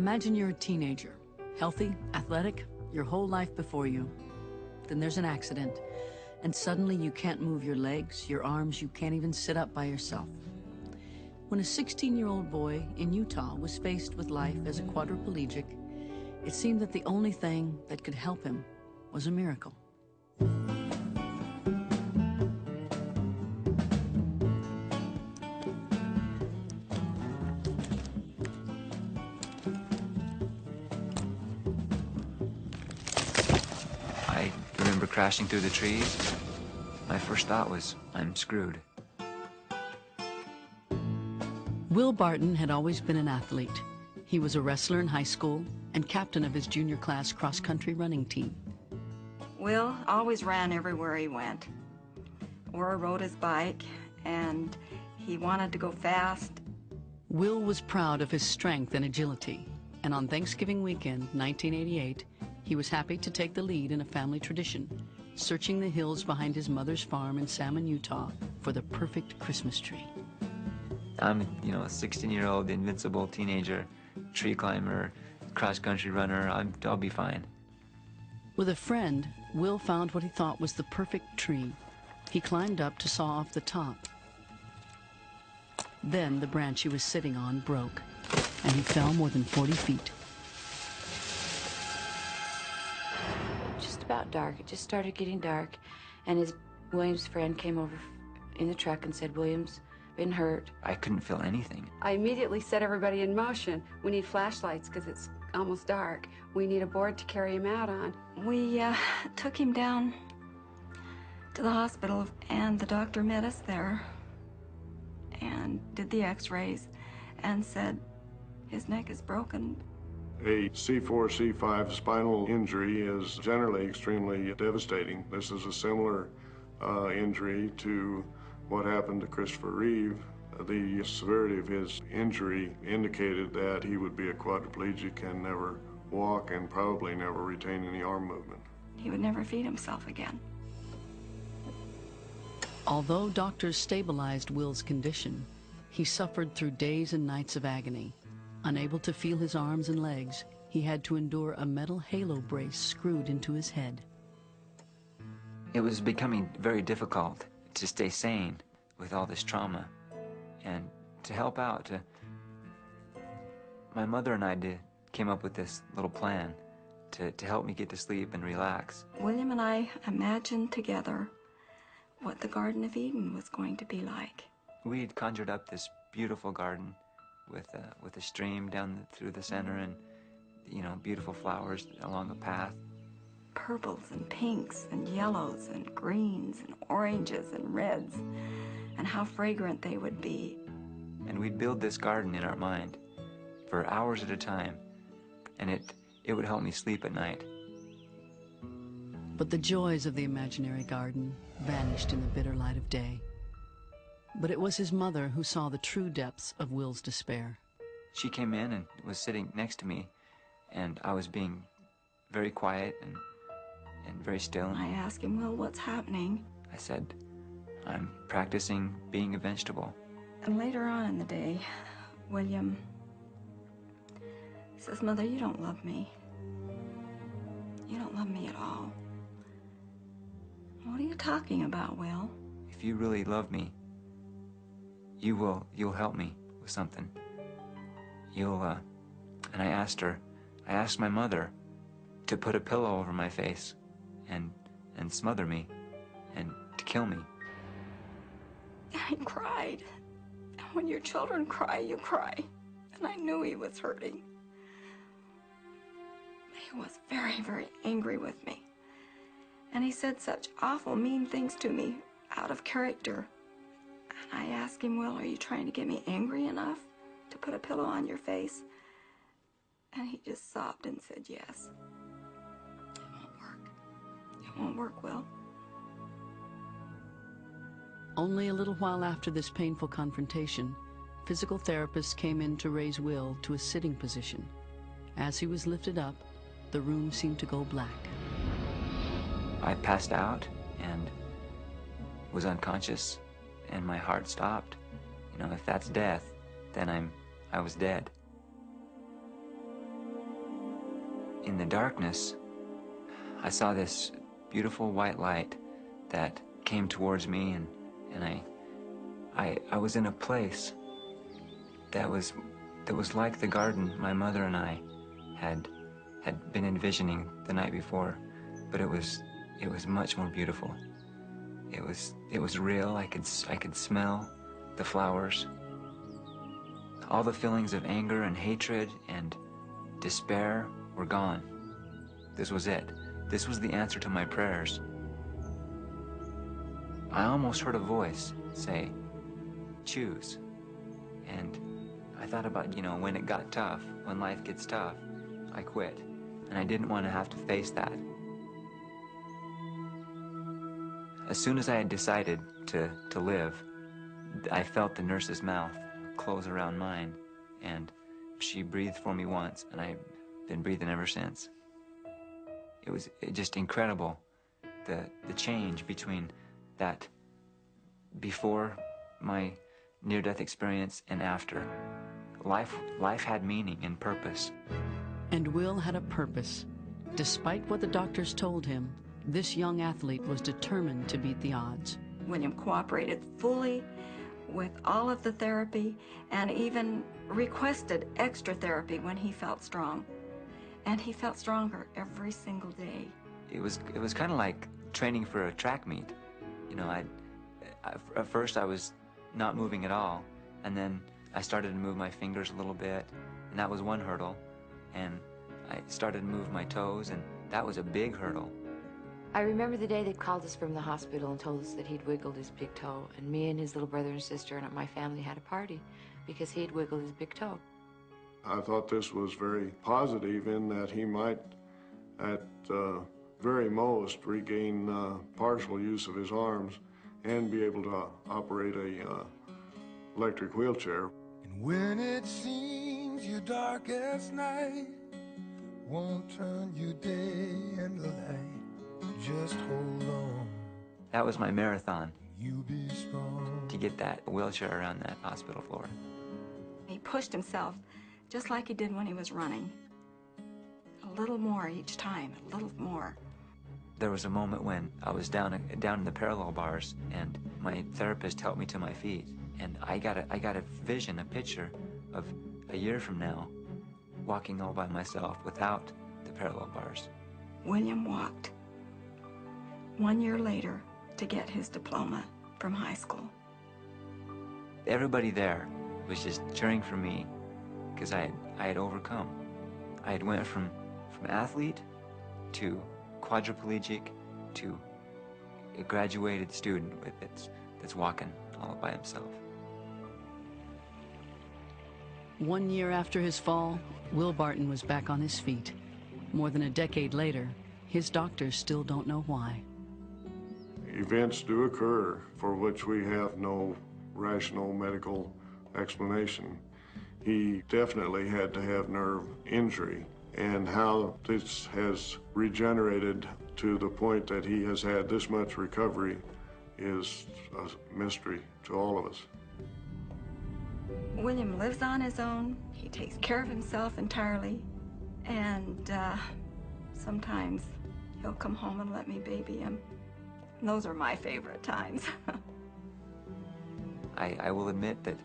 Imagine you're a teenager, healthy, athletic, your whole life before you. Then there's an accident, and suddenly you can't move your legs, your arms, you can't even sit up by yourself. When a 16-year-old boy in Utah was faced with life as a quadriplegic, it seemed that the only thing that could help him was a miracle. I remember crashing through the trees. My first thought was, I'm screwed. Will Barton had always been an athlete. He was a wrestler in high school and captain of his junior class cross-country running team. Will always ran everywhere he went, or rode his bike, and he wanted to go fast. Will was proud of his strength and agility, and on Thanksgiving weekend, 1988, he was happy to take the lead in a family tradition, searching the hills behind his mother's farm in Salmon, Utah, for the perfect Christmas tree. I'm, a 16-year-old invincible teenager, tree climber, cross-country runner. I'll be fine. With a friend, Will found what he thought was the perfect tree. He climbed up to saw off the top. Then the branch he was sitting on broke, and he fell more than 40 feet. Just about dark. It just started getting dark, and William's friend came over in the truck and said, "William's been hurt." I couldn't feel anything. I immediately set everybody in motion. We need flashlights because it's almost dark. We need a board to carry him out on. We took him down to the hospital, and the doctor met us there and did the x-rays and said his neck is broken. A C4, C5 spinal injury is generally extremely devastating. This is a similar injury to what happened to Christopher Reeve. The severity of his injury indicated that he would be a quadriplegic and never walk and probably never retain any arm movement. He would never feed himself again. Although doctors stabilized Will's condition, he suffered through days and nights of agony. Unable to feel his arms and legs, he had to endure a metal halo brace screwed into his head. It was becoming very difficult to stay sane with all this trauma, and to help out. My mother and I came up with this little plan to help me get to sleep and relax. William and I imagined together what the Garden of Eden was going to be like. We'd conjured up this beautiful garden with a stream down through the center, and beautiful flowers along a path. Purples and pinks and yellows and greens and oranges and reds, and how fragrant they would be. And we'd build this garden in our mind for hours at a time, and it would help me sleep at night. But the joys of the imaginary garden vanished in the bitter light of day. But it was his mother who saw the true depths of Will's despair. She came in and was sitting next to me, and I was being very quiet and very still. I asked him, "Well, what's happening?" I said, "I'm practicing being a vegetable." And later on in the day, William says, "Mother, you don't love me. You don't love me at all." "What are you talking about, Will?" "If you really love me, you'll help me with something. And I asked my mother to put a pillow over my face and smother me and to kill me." I cried. And when your children cry, you cry. And I knew he was hurting. He was very, very angry with me. And he said such awful, mean things to me, out of character. And I asked him, "Will, are you trying to get me angry enough to put a pillow on your face?" And he just sobbed and said, "Yes. It won't work. It won't work, Will." Only a little while after this painful confrontation, physical therapists came in to raise Will to a sitting position. As he was lifted up, the room seemed to go black. I passed out and was unconscious, and my heart stopped. If that's death, then I was dead. in the darkness, I saw this beautiful white light that came towards me, and I was in a place that was like the garden my mother and I had been envisioning the night before, but it was much more beautiful. It was real. I could smell the flowers. All the feelings of anger and hatred and despair were gone. This was it. This was the answer to my prayers. I almost heard a voice say, "Choose." And I thought about, when it got tough, when life gets tough, I quit. And I didn't want to have to face that. As soon as I had decided to live, I felt the nurse's mouth close around mine, and she breathed for me once, and I've been breathing ever since. It was just incredible, the change between that before my near-death experience and after. Life had meaning and purpose. And Will had a purpose. Despite what the doctors told him, this young athlete was determined to beat the odds. William cooperated fully with all of the therapy and even requested extra therapy when he felt strong. And he felt stronger every single day. It was kind of like training for a track meet. At first I was not moving at all, and then I started to move my fingers a little bit, and that was one hurdle. And I started to move my toes, and that was a big hurdle. I remember the day they called us from the hospital and told us that he'd wiggled his big toe, and me and his little brother and sister and my family had a party because he'd wiggled his big toe. I thought this was very positive in that he might, at very most, regain partial use of his arms and be able to operate a electric wheelchair. And when it seems your darkest night won't turn your day into light, just hold on. That was my marathon, You be strong. to get that wheelchair around that hospital floor. He pushed himself just like he did when he was running. A little more each time, a little more. There was a moment when I was down in the parallel bars, and my therapist helped me to my feet, and I got a vision, a picture of a year from now, walking all by myself without the parallel bars. William walked 1 year later to get his diploma from high school. Everybody there was just cheering for me because I had overcome. I had went from athlete to quadriplegic to a graduated student that's walking all by himself. 1 year after his fall, Will Barton was back on his feet. More than a decade later, his doctors still don't know why. Events do occur for which we have no rational medical explanation. He definitely had to have nerve injury, and how this has regenerated to the point that he has had this much recovery is a mystery to all of us. William lives on his own. He takes care of himself entirely. And sometimes he'll come home and let me baby him. And those are my favorite times. I will admit that